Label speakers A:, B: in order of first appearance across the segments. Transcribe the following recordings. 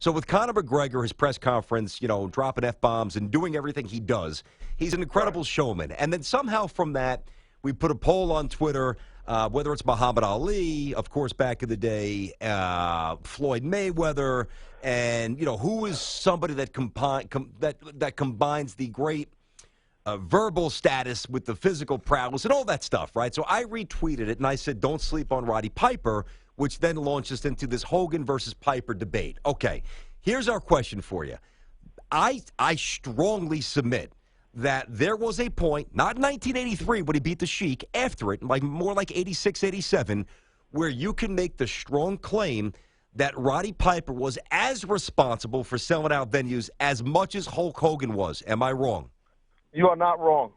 A: So with Conor McGregor, his press conference, dropping F-bombs and doing everything he does, he's an incredible showman. And then somehow from that, we put a poll on Twitter, whether it's Muhammad Ali, of course, back in the day, Floyd Mayweather, and, who is somebody that combines the great verbal status with the physical prowess and all that stuff, right? So I retweeted it, and I said, don't sleep on Roddy Piper, which then launches into this Hogan versus Piper debate. Okay, here's our question for you. I strongly submit that there was a point, not in 1983 when he beat the Sheik, after it, more like 86, 87, where you can make the strong claim that Roddy Piper was as responsible for selling out venues as much as Hulk Hogan was. Am I wrong?
B: You are not wrong.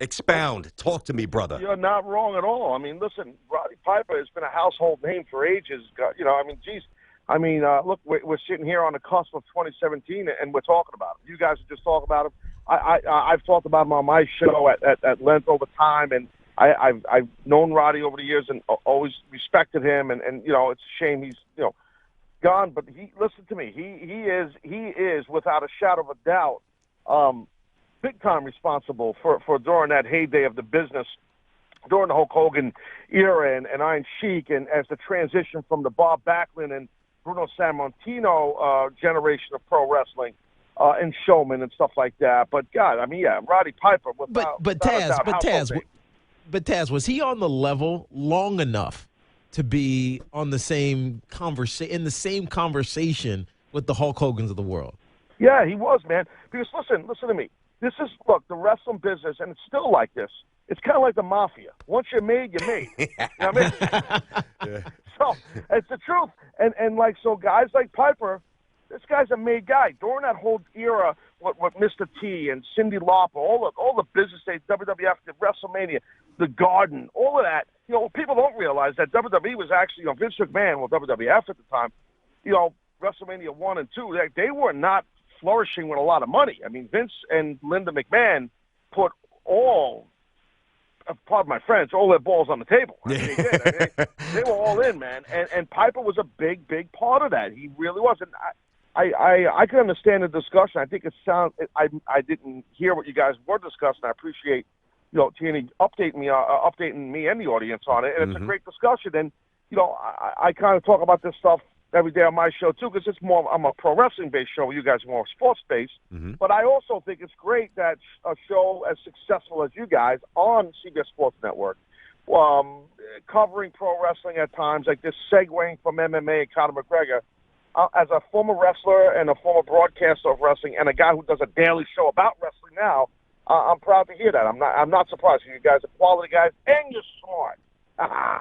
A: Expound. Talk to me, brother.
B: You're not wrong at all. I mean, listen, Roddy Piper has been a household name for ages. Look, we're sitting here on the cusp of 2017, and we're talking about him. You guys are just talking about him. I've talked about him on my show at length over time, and I've known Roddy over the years and always respected him. And it's a shame he's gone. But listen to me. He is without a shadow of a doubt big time responsible for during that heyday of the business, during the Hulk Hogan era and Iron Sheik, and as the transition from the Bob Backlund and Bruno Sammartino generation of pro wrestling and showman and stuff like that. But God, Roddy Piper.
C: But Taz, was he on the level long enough to be on the same in the same conversation with the Hulk Hogans of the world?
B: Yeah, he was, man. Because listen to me. This is, look, the wrestling business, and it's still like this. It's kind of like the mafia. Once you're made, you're made. You know what I mean? Yeah. So it's the truth. And so guys like Piper, this guy's a made guy. During that whole era with Mr. T and Cyndi Lauper, all the business days, WWF, the WrestleMania, the Garden, all of that, people don't realize that WWE was actually, Vince McMahon, WWF at the time, WrestleMania 1 and 2, they were not flourishing with a lot of money. I mean, Vince and Linda McMahon put all, pardon my French, all their balls on the table. I mean, they did. They were all in, man. And Piper was a big, big part of that. He really was. And I can understand the discussion. I think I didn't hear what you guys were discussing. I appreciate, Tierney updating me and the audience on it. And it's a great discussion. And, I kind of talk about this stuff every day on my show, too, because I'm a pro wrestling-based show. You guys are more sports-based. Mm-hmm. But I also think it's great that a show as successful as you guys on CBS Sports Network, covering pro wrestling at times, like this segueing from MMA and Conor McGregor, as a former wrestler and a former broadcaster of wrestling and a guy who does a daily show about wrestling now, I'm proud to hear that. I'm not surprised. You guys are quality guys, and you're smart.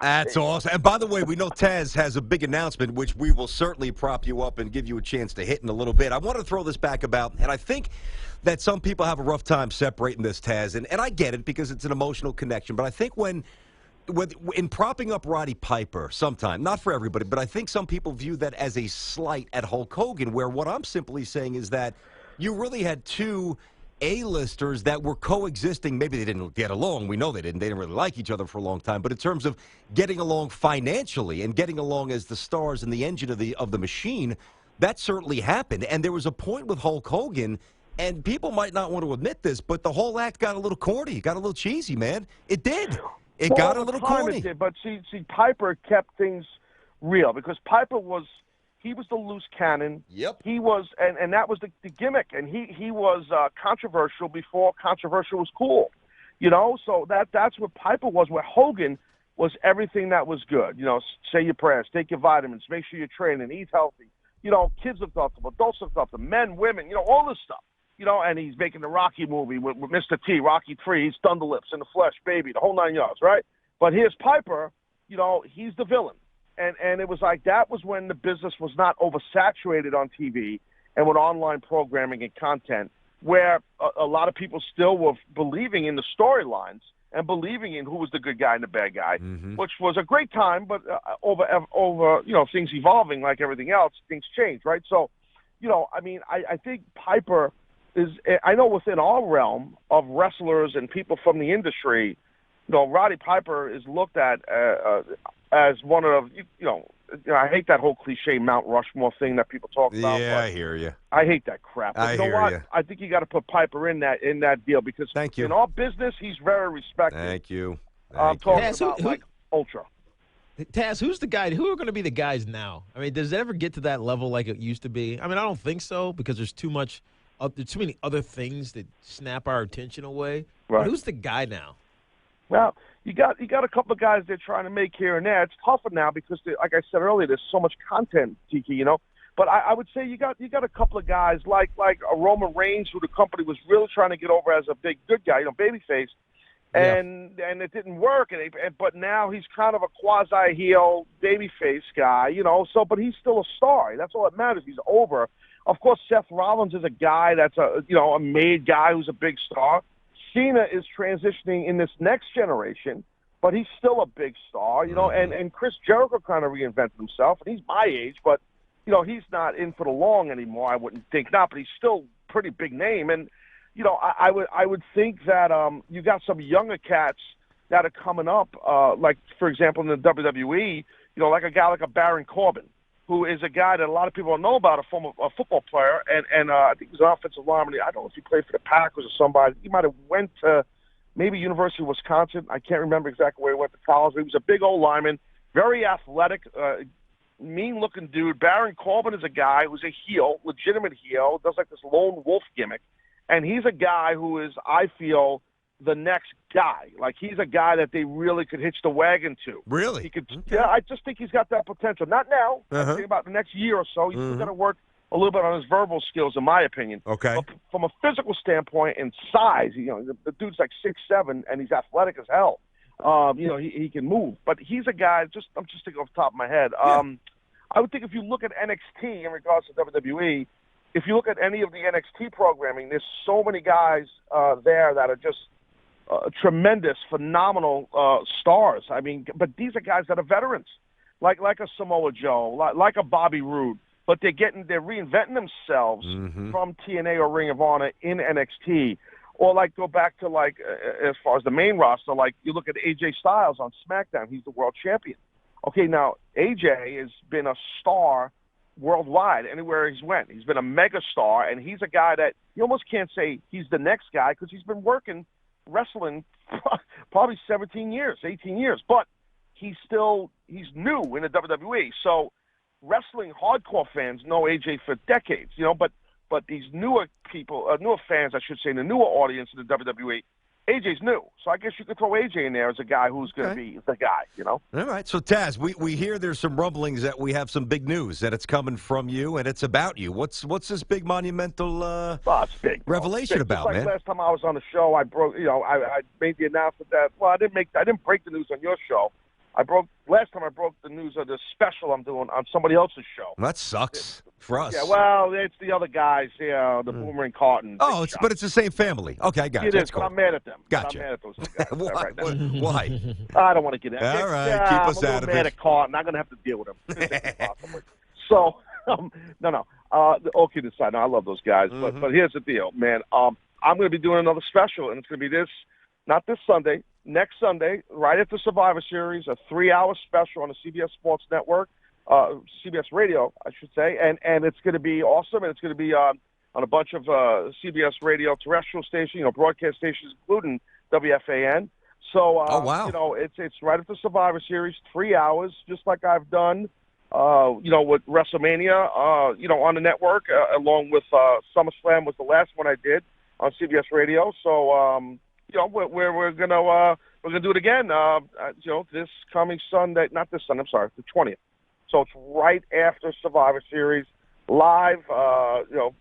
A: That's awesome. And by the way, we know Taz has a big announcement, which we will certainly prop you up and give you a chance to hit in a little bit. I want to throw this back about, and I think that some people have a rough time separating this, Taz, and I get it because it's an emotional connection. But I think in propping up Roddy Piper, sometime, not for everybody, but I think some people view that as a slight at Hulk Hogan, where what I'm simply saying is that you really had two A-listers that were coexisting. Maybe they didn't get along. We know they didn't. They didn't really like each other for a long time. But in terms of getting along financially and getting along as the stars and the engine of the machine, that certainly happened. And there was a point with Hulk Hogan, and people might not want to admit this, but the whole act got a little corny. Got a little cheesy, man. It did. It got a little corny.
B: It did, but see, Piper kept things real because Piper was – he was the loose cannon.
A: Yep.
B: He was, and that was the gimmick. And he was controversial before controversial was cool. So that's what Piper was. Where Hogan was everything that was good. Say your prayers, take your vitamins, make sure you're training, eat healthy. Kids looked up to him, adults looked up to him, men, women. All this stuff. And he's making the Rocky movie with Mr. T, Rocky 3. He's Thunderlips in the flesh, baby, the whole 9 yards, right? But here's Piper. He's the villain. And it was like that was when the business was not oversaturated on TV and with online programming and content, where a lot of people still were believing in the storylines and believing in who was the good guy and the bad guy, which was a great time. But over things evolving like everything else, things change, right? So, I think Piper is. I know within our realm of wrestlers and people from the industry, Roddy Piper is looked at as one of, I hate that whole cliche Mount Rushmore thing that people talk about.
A: Yeah,
B: but
A: I hear you.
B: I hate that crap. But
A: I
B: you know
A: hear
B: what?
A: you.
B: I think you got to put Piper in that deal because
A: Thank you.
B: in our business, he's very respected.
A: Thank you.
B: I'm
A: Thank you.
B: talking
C: Taz, who-
B: about like ultra.
C: Taz, who's the guy? Who are going to be the guys now? I mean, does it ever get to that level like it used to be? I mean, I don't think so because there's too many other things that snap our attention away.
B: Right.
C: But who's the guy now?
B: Well, you got a couple of guys they're trying to make here and there. It's tougher now because, like I said earlier, there's so much content, Tiki. You know. But I would say you got a couple of guys like a Roman Reigns, who the company was really trying to get over as a big good guy, babyface, and it didn't work. But now he's kind of a quasi heel babyface guy, So, but he's still a star. That's all that matters. He's over. Of course, Seth Rollins is a guy that's a made guy who's a big star. Cena is transitioning in this next generation, but he's still a big star, And Chris Jericho kind of reinvented himself, and he's my age, but he's not in for the long anymore. I wouldn't think not, but he's still a pretty big name. And I would think that you got some younger cats that are coming up, like for example in the WWE, like a guy like a Baron Corbin, who is a guy that a lot of people don't know about, a former football player, and I think he was an offensive lineman. I don't know if he played for the Packers or somebody. He might have went to maybe University of Wisconsin. I can't remember exactly where he went to college, but he was a big old lineman, very athletic, mean-looking dude. Baron Corbin is a guy who's a heel, legitimate heel, does like this lone wolf gimmick, and he's a guy who is, I feel, the next guy. Like he's a guy that they really could hitch the wagon to.
A: Really?
B: He could.
A: Okay.
B: Yeah, I just think he's got that potential. Not now. I think about the next year or so. He's still got to work a little bit on his verbal skills, in my opinion.
A: Okay.
B: But from a physical standpoint and size, the dude's like 6'7", and he's athletic as hell. He can move, but he's a guy. I'm just thinking off the top of my head. I would think if you look at NXT in regards to WWE, if you look at any of the NXT programming, there's so many guys there that are just tremendous, phenomenal stars. I mean, but these are guys that are veterans, like a Samoa Joe, like a Bobby Roode, but they're reinventing themselves from TNA or Ring of Honor in NXT. Or go back to as far as the main roster, you look at AJ Styles on SmackDown. He's the world champion. Okay, now AJ has been a star worldwide anywhere he's went. He's been a mega star, and he's a guy that you almost can't say he's the next guy because he's been wrestling probably 17 years, 18 years. But he's new in the WWE. So wrestling hardcore fans know AJ for decades, But these newer people, newer fans, I should say, the newer audience in the WWE, AJ's new. So I guess you could throw AJ in there as a guy who's going to be the guy,
A: All right. So, Taz, we hear there's some rumblings that we have some big news, that it's coming from you and it's about you. What's this big monumental
B: it's big,
A: revelation
B: it's big.
A: about,
B: Just
A: man?
B: Last time I was on the show, I broke, I made the announcement that, I didn't break the news on your show. Last time I broke the news of the special I'm doing on somebody else's show.
A: That sucks for us.
B: Yeah, well, it's the other guys, the Boomer and Carton.
A: Oh, but it's the same family. Okay, I got you.
B: It
A: That's
B: is,
A: cool.
B: but I'm mad at them.
A: Gotcha.
B: I'm mad at those two guys.
A: Why?
B: Right now.
A: Why?
B: I don't want to get into
A: All right,
B: yeah,
A: keep us
B: I'm a
A: out
B: little
A: of
B: mad
A: it.
B: at Carton. I'm going to have to deal with them. Possibly. So, no. All kidding aside, no, I love those guys. But here's the deal, man. I'm going to be doing another special, and it's going to be not this Sunday, next Sunday, right after Survivor Series, a 3-hour special on the CBS Sports Network, CBS Radio, I should say, and it's going to be awesome, and it's going to be on a bunch of CBS Radio terrestrial stations, broadcast stations, including WFAN. So,
A: wow.
B: It's right after Survivor Series, 3 hours, just like I've done, with WrestleMania, on the network, along with SummerSlam was the last one I did on CBS Radio. So, we're gonna do it again. This coming Sunday, not this Sunday. I'm sorry, the 20th. So it's right after Survivor Series, live.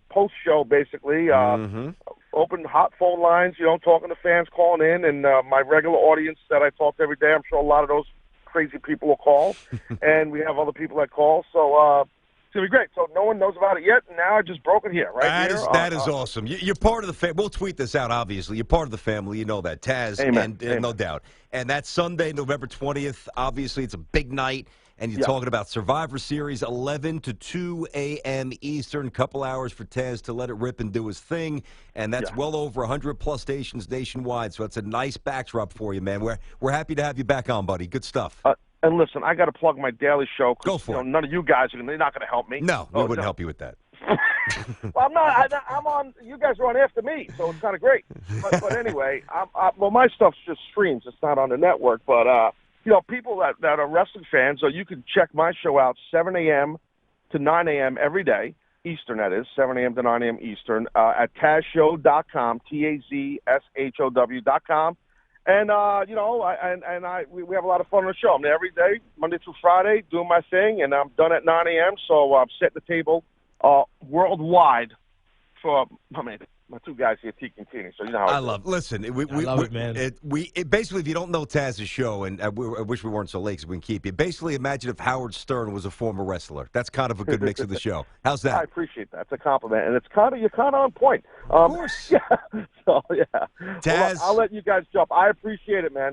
B: Post show basically. Open hot phone lines. Talking to fans calling in, and my regular audience that I talk to every day. I'm sure a lot of those crazy people will call, and we have other people that call. So. It's going to be great. So no one knows about it yet, and now I just broke it here, right here.
A: That is awesome. You're part of the family. We'll tweet this out, obviously. You're part of the family. You know that, Taz.
B: Amen.
A: And no doubt. And that's Sunday, November 20th. Obviously, it's a big night, and you're talking about Survivor Series, 11 to 2 a.m. Eastern, couple hours for Taz to let it rip and do his thing, and that's well over 100-plus stations nationwide, so it's a nice backdrop for you, man. We're happy to have you back on, buddy. Good stuff.
B: And listen, I got to plug my daily show.
A: Go for it.
B: None of you guys they're not going to help me.
A: No, we wouldn't help you with that.
B: Well, I'm not. I'm on. You guys are on after me, so it's kind of great. But anyway, well, my stuff's just streams. It's not on the network. But people that are wrestling fans, so you can check my show out 7 a.m. to 9 a.m. every day, Eastern. That is 7 a.m. to 9 a.m. Eastern at TazShow.com, TAZSHOW.com. And we have a lot of fun on the show. I'm there every day, Monday through Friday, doing my thing, and I'm done at 9 a.m. So I'm setting the table worldwide for my two guys here, Tiki and Tierney. So you know how
A: I love. Listen, I love it, man. Basically, if you don't know Taz's show, and I wish we weren't so late because we can keep you. Basically, imagine if Howard Stern was a former wrestler. That's kind of a good mix of the show. How's that?
B: I appreciate that. It's a compliment, and you're kind of on point.
A: Of course.
B: Yeah. So yeah.
A: Taz,
B: I'll let you guys jump. I appreciate it, man.